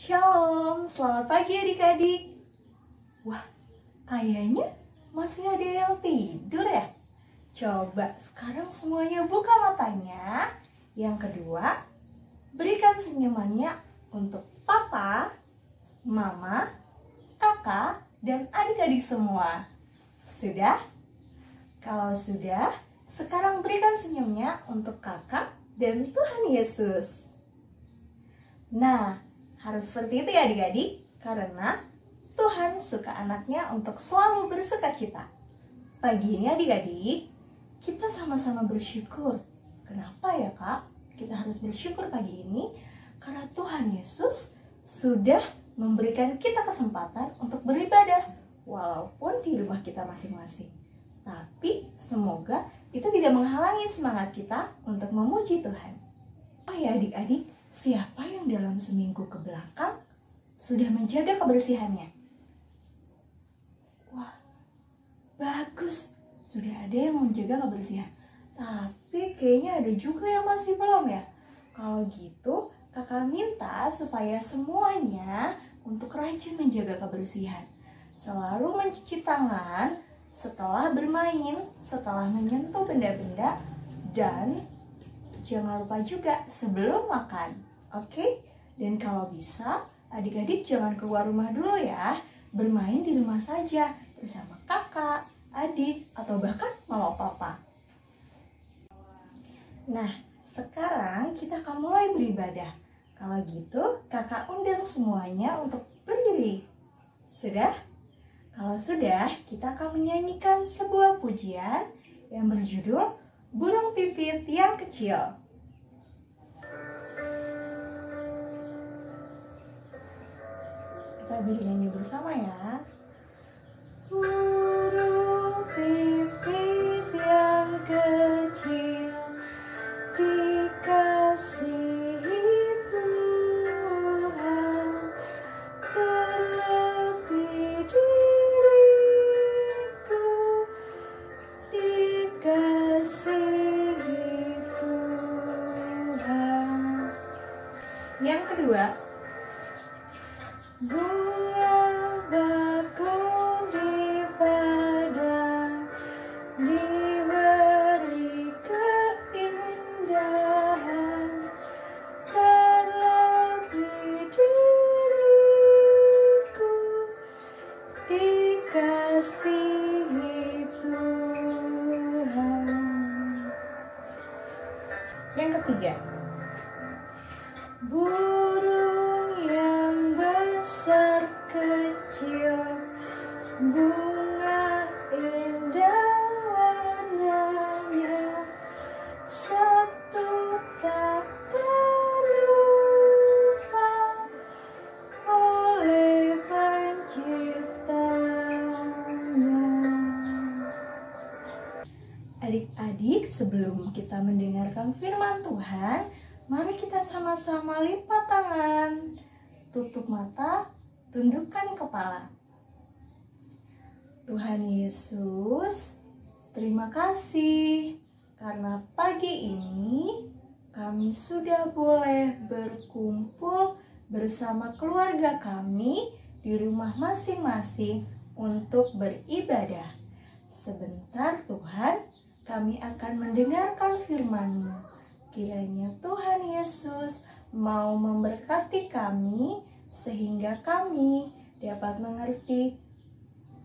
Shalom, selamat pagi adik-adik. Wah, kayaknya masih ada yang tidur ya? Coba sekarang semuanya buka matanya. Yang kedua, berikan senyumannya untuk papa, mama, kakak, dan adik-adik semua. Sudah? Kalau sudah, sekarang berikan senyumnya untuk kakak dan Tuhan Yesus. Nah, harus seperti itu ya adik-adik, karena Tuhan suka anaknya untuk selalu bersuka cita. Pagi ini adik-adik, kita sama-sama bersyukur. Kenapa ya kak? Kita harus bersyukur pagi ini, karena Tuhan Yesus sudah memberikan kita kesempatan untuk beribadah, walaupun di rumah kita masing-masing. Tapi semoga itu tidak menghalangi semangat kita untuk memuji Tuhan. Oh ya adik-adik, siapa yang dalam seminggu ke belakang sudah menjaga kebersihannya? Wah, bagus. Sudah ada yang menjaga kebersihan. Tapi kayaknya ada juga yang masih belum ya. Kalau gitu, kakak minta supaya semuanya untuk rajin menjaga kebersihan. Selalu mencuci tangan setelah bermain, setelah menyentuh benda-benda, dan jangan lupa juga sebelum makan, oke? Dan kalau bisa, adik-adik jangan keluar rumah dulu ya. Bermain di rumah saja bersama kakak, adik, atau bahkan mama papa. Nah, sekarang kita akan mulai beribadah. Kalau gitu, kakak undang semuanya untuk berdiri. Sudah? Kalau sudah, kita akan menyanyikan sebuah pujian yang berjudul Burung Pipit yang Kecil. Kita bernyanyi bersama ya. Burung pipit yang kecil, dikasihi Tuhan, terlebih diriku, dikasihi Tuhan. Yang kedua, bunga bakung di padang diberi keindahan, terlebih diriku, dikasihi Tuhan. Yang ketiga, burung yang besar kecil, bunga indah warnanya, satu tak terlupa oleh penciptanya. Adik-adik, sebelum kita mendengarkan firman Tuhan, mari kita sama-sama lipat tangan, tutup mata, tundukkan kepala. Tuhan Yesus, terima kasih karena pagi ini kami sudah boleh berkumpul bersama keluarga kami di rumah masing-masing untuk beribadah. Sebentar Tuhan, kami akan mendengarkan firman-Mu. Kiranya Tuhan Yesus mau memberkati kami sehingga kami dapat mengerti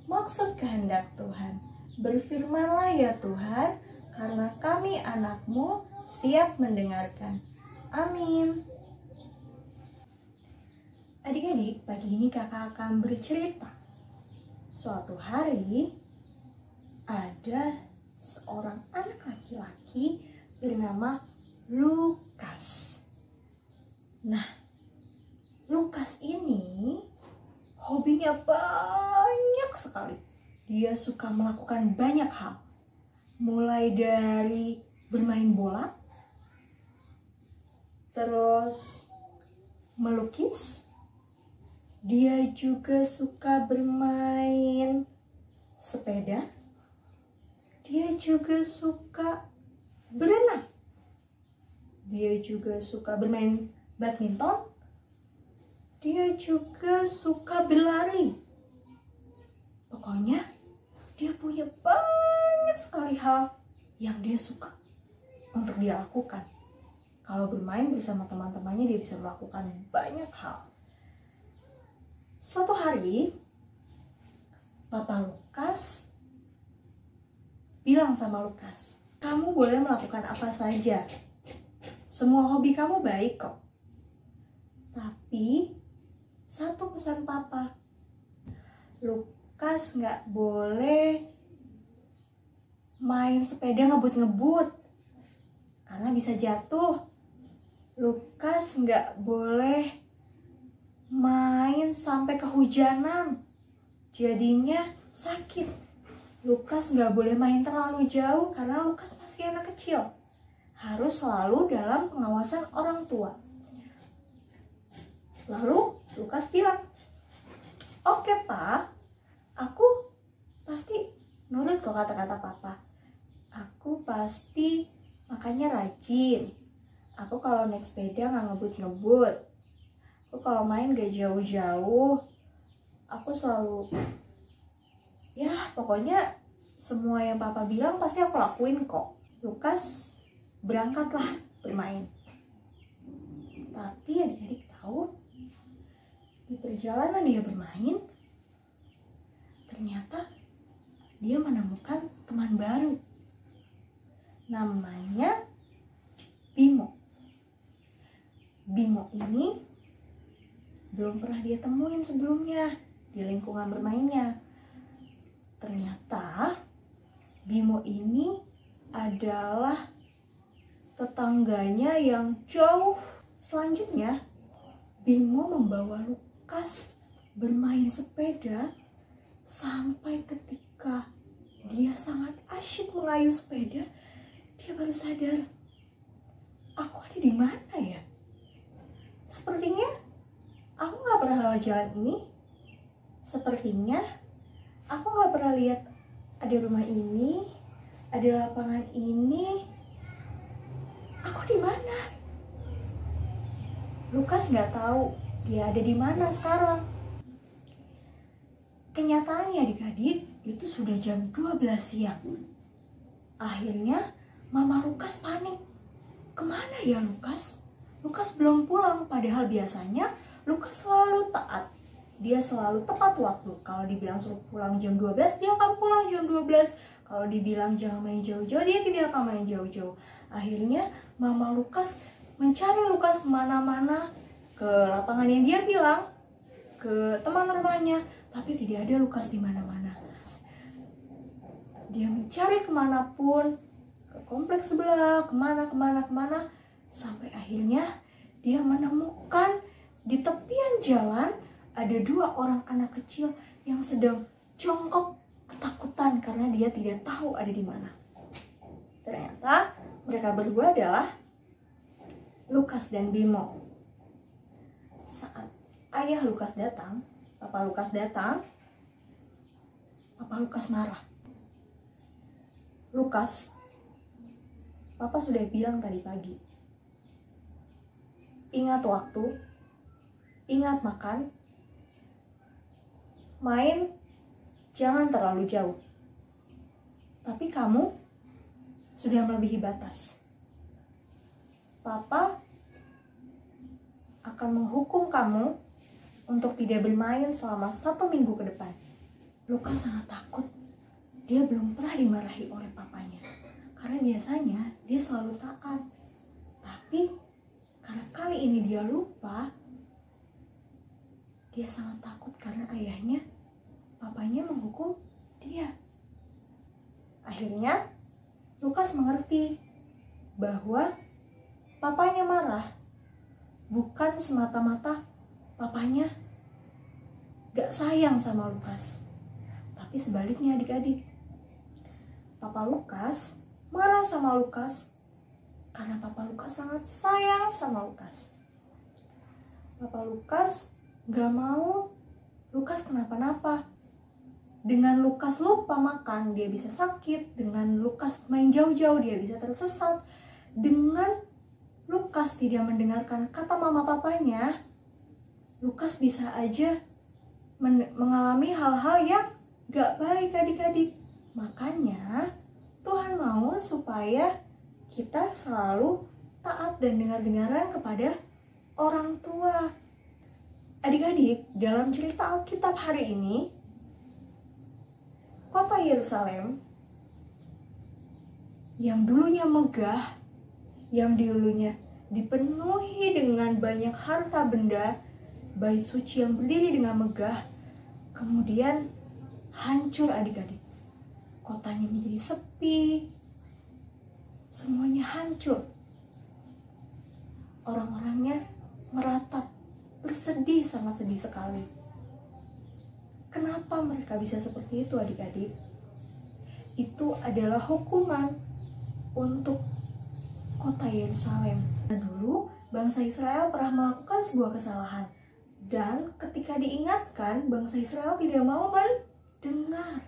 maksud kehendak Tuhan. Berfirmanlah ya Tuhan, karena kami anak-Mu siap mendengarkan. Amin. Adik-adik, pagi ini kakak akan bercerita. Suatu hari ada seorang anak laki-laki bernama Lukas. Nah, Lukas ini hobinya banyak sekali. Dia suka melakukan banyak hal. Mulai dari bermain bola, terus melukis. Dia juga suka bermain sepeda. Dia juga suka berenang. Dia juga suka bermain badminton. Dia juga suka berlari. Pokoknya dia punya banyak sekali hal yang dia suka untuk dia lakukan. Kalau bermain bersama teman-temannya dia bisa melakukan banyak hal. Suatu hari, Papa Lukas bilang sama Lukas, kamu boleh melakukan apa saja. Semua hobi kamu baik kok. Tapi, satu pesan Papa, Lukas nggak boleh main sepeda ngebut-ngebut karena bisa jatuh. Lukas nggak boleh main sampai kehujanan, jadinya sakit. Lukas nggak boleh main terlalu jauh karena Lukas masih anak kecil. Harus selalu dalam pengawasan orang tua. Lalu Lukas bilang, oke Pak, aku pasti nurut kok kata-kata Papa. Aku pasti makannya rajin. Aku kalau naik sepeda nggak ngebut-ngebut. Aku kalau main gak jauh-jauh. Aku selalu, ya pokoknya semua yang Papa bilang pasti aku lakuin kok. Lukas berangkatlah bermain. Tapi adik-adik tahu, di perjalanan dia bermain, ternyata dia menemukan teman baru. Namanya Bimo. Bimo ini belum pernah dia temuin sebelumnya di lingkungan bermainnya. Ternyata Bimo ini adalah tetangganya yang jauh. Selanjutnya, Bimo membawa Lukas bermain sepeda sampai ketika dia sangat asyik mengayuh sepeda, dia baru sadar, aku ada di mana ya? Sepertinya aku nggak pernah lewat jalan ini. Sepertinya aku nggak pernah lihat ada rumah ini, ada lapangan ini. Aku di mana? Lukas nggak tahu dia ada di mana sekarang. Kenyataannya adik-adik, itu sudah jam 12 siang. Akhirnya Mama Lukas panik. Kemana ya Lukas? Lukas belum pulang, padahal biasanya Lukas selalu taat. Dia selalu tepat waktu. Kalau dibilang suruh pulang jam 12, dia akan pulang jam 12. Kalau dibilang jangan main jauh-jauh, dia tidak akan main jauh-jauh. Akhirnya Mama Lukas mencari Lukas kemana-mana, ke lapangan yang dia bilang, ke teman rumahnya, tapi tidak ada Lukas di mana-mana. Dia mencari kemanapun, ke kompleks sebelah, kemana, sampai akhirnya dia menemukan di tepian jalan ada dua orang anak kecil yang sedang jongkok ketakutan karena dia tidak tahu ada di mana. Ternyata mereka berdua adalah Lukas dan Bimo. Saat ayah Lukas datang, Papa Lukas datang, Papa Lukas marah. Lukas, Papa sudah bilang tadi pagi, ingat waktu, ingat makan, main jangan terlalu jauh. Tapi kamu sudah melebihi batas. Papa akan menghukum kamu untuk tidak bermain selama 1 minggu ke depan. Lukas sangat takut. Dia belum pernah dimarahi oleh papanya. Karena biasanya dia selalu taat. Tapi karena kali ini dia lupa, dia sangat takut karena ayahnya, papanya menghukum dia. Akhirnya Lukas mengerti bahwa papanya marah bukan semata-mata papanya gak sayang sama Lukas, tapi sebaliknya adik-adik. Papa Lukas marah sama Lukas karena Papa Lukas sangat sayang sama Lukas. Papa Lukas gak mau Lukas kenapa-napa. Dengan Lukas lupa makan, dia bisa sakit. Dengan Lukas main jauh-jauh, dia bisa tersesat. Dengan Lukas tidak mendengarkan kata mama papanya, Lukas bisa aja mengalami hal-hal yang gak baik adik-adik. Makanya Tuhan mau supaya kita selalu taat dan dengar-dengaran kepada orang tua. Adik-adik, dalam cerita Alkitab hari ini, kota Yerusalem yang dulunya megah, yang dulunya dipenuhi dengan banyak harta benda, bait suci yang berdiri dengan megah, kemudian hancur adik-adik. Kotanya menjadi sepi, semuanya hancur. Orang-orangnya meratap, bersedih, sangat sedih sekali. Kenapa mereka bisa seperti itu adik-adik? Itu adalah hukuman untuk kota Yerusalem. Dulu bangsa Israel pernah melakukan sebuah kesalahan, dan ketika diingatkan, bangsa Israel tidak mau mendengar.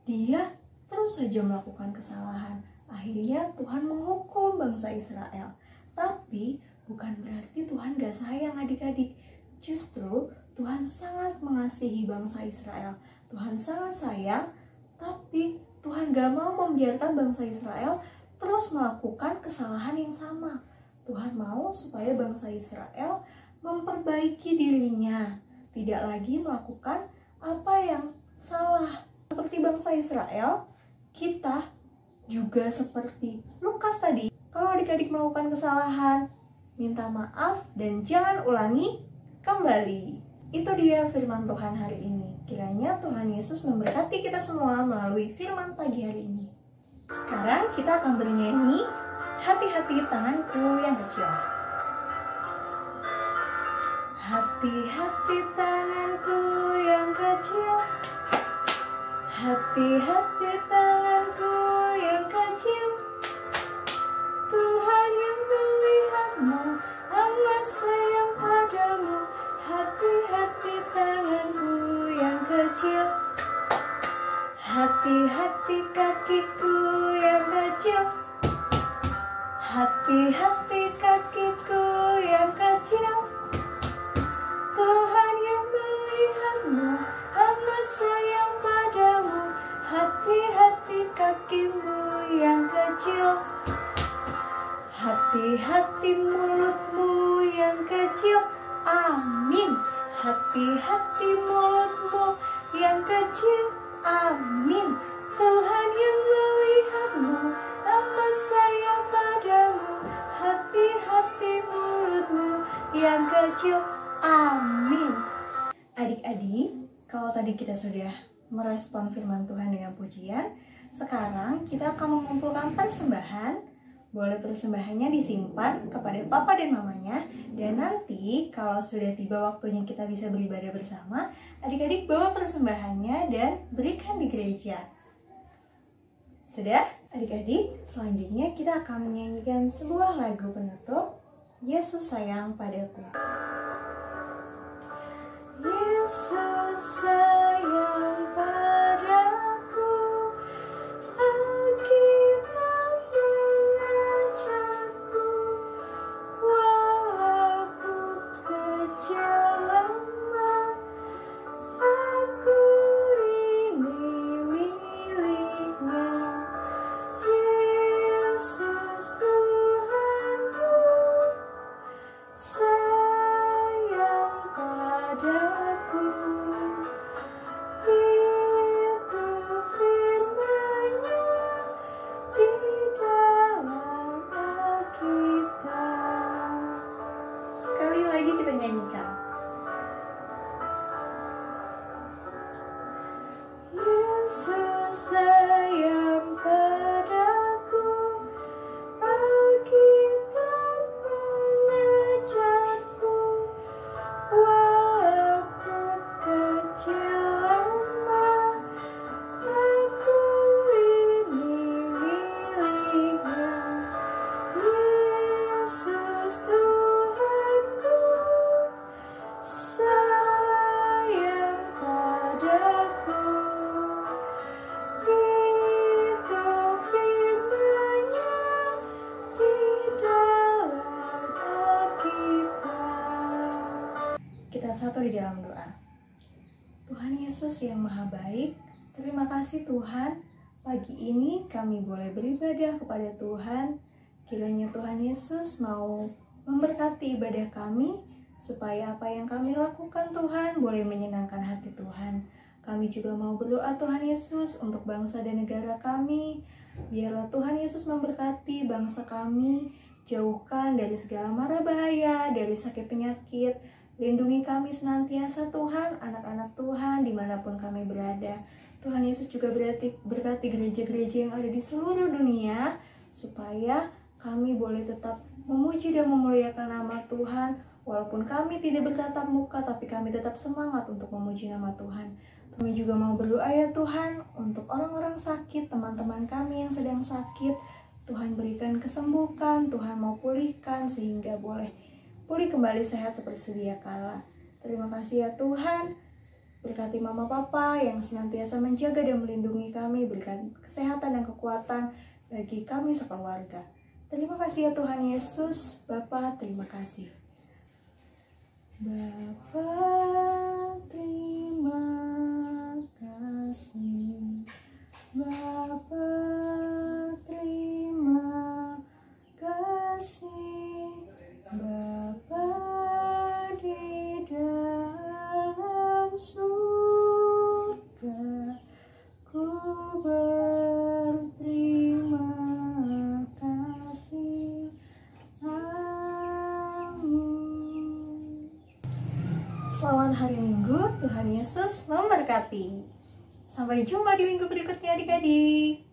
Dia terus saja melakukan kesalahan. Akhirnya Tuhan menghukum bangsa Israel. Tapi bukan berarti Tuhan gak sayang adik-adik. Justru Tuhan sangat mengasihi bangsa Israel. Tuhan sangat sayang, tapi Tuhan gak mau membiarkan bangsa Israel terus melakukan kesalahan yang sama. Tuhan mau supaya bangsa Israel memperbaiki dirinya, tidak lagi melakukan apa yang salah. Seperti bangsa Israel, kita juga seperti Lukas tadi. Kalau adik-adik melakukan kesalahan, minta maaf dan jangan ulangi kembali. Itu dia firman Tuhan hari ini. Kiranya Tuhan Yesus memberkati kita semua melalui firman pagi hari ini. Sekarang kita akan bernyanyi Hati-hati tanganku yang kecil. Hati-hati tanganku yang kecil, hati-hati tanganku yang kecil. Tuhan yang melihatmu, amat sayang padamu. Hati-hati tanganku yang kecil, hati-hati kakiku yang kecil, hati-hati kakiku yang kecil. Tuhan yang melihatmu, amat sayang padamu. Hati-hati kakimu yang kecil, hati-hati mulutmu yang kecil. Amin. Hati-hati mulutmu yang kecil. Amin. Tuhan yang melihatmu, amat sayang padamu. Hati-hati mulutmu yang kecil. Amin. Adik-adik, kalau tadi kita sudah merespon firman Tuhan dengan pujian, sekarang kita akan mengumpulkan persembahan. Boleh persembahannya disimpan kepada papa dan mamanya, dan nanti kalau sudah tiba waktunya kita bisa beribadah bersama, adik-adik bawa persembahannya dan berikan di gereja. Sudah? Adik-adik, selanjutnya kita akan menyanyikan sebuah lagu penutup, Yesus sayang padaku. Yesus sayang padaku, Alkitab mengajarku, walau aku kecil lemah, aku ini miliknya. Yesus Tuhanku, sayang padaku. Itu firman-Nya di dalam Alkitab. Sekali lagi kita nyanyikan. Yesus sayang padaku, Alkitab mengajarku, walau aku kecil lemah, aku ini miliknya. Yesus Tuhanku, Kita satu di dalam doa. Tuhan Yesus yang Maha Baik, terima kasih Tuhan. Pagi ini kami boleh beribadah kepada Tuhan. Kiranya Tuhan Yesus mau memberkati ibadah kami, supaya apa yang kami lakukan Tuhan boleh menyenangkan hati Tuhan. Kami juga mau berdoa Tuhan Yesus untuk bangsa dan negara kami. Biarlah Tuhan Yesus memberkati bangsa kami, jauhkan dari segala mara bahaya, dari sakit penyakit. Lindungi kami senantiasa Tuhan, anak-anak Tuhan dimanapun kami berada. Tuhan Yesus juga berkati gereja-gereja yang ada di seluruh dunia, supaya kami boleh tetap memuji dan memuliakan nama Tuhan. Walaupun kami tidak bertatap muka, tapi kami tetap semangat untuk memuji nama Tuhan. Kami juga mau berdoa ya Tuhan, untuk orang-orang sakit, teman-teman kami yang sedang sakit. Tuhan berikan kesembuhan, Tuhan mau pulihkan sehingga boleh pulih kembali sehat seperti sedia kala. Terima kasih ya Tuhan. Berkati mama papa yang senantiasa menjaga dan melindungi kami. Berikan kesehatan dan kekuatan bagi kami sekeluarga. Terima kasih ya Tuhan Yesus. Bapa, terima kasih. Bapa, terima kasih. Bapa, terima kasih. Bapa di dalam surga, ku berterima kasih. Amin. Selamat hari Minggu, Tuhan Yesus memberkati. Sampai jumpa di minggu berikutnya adik-adik.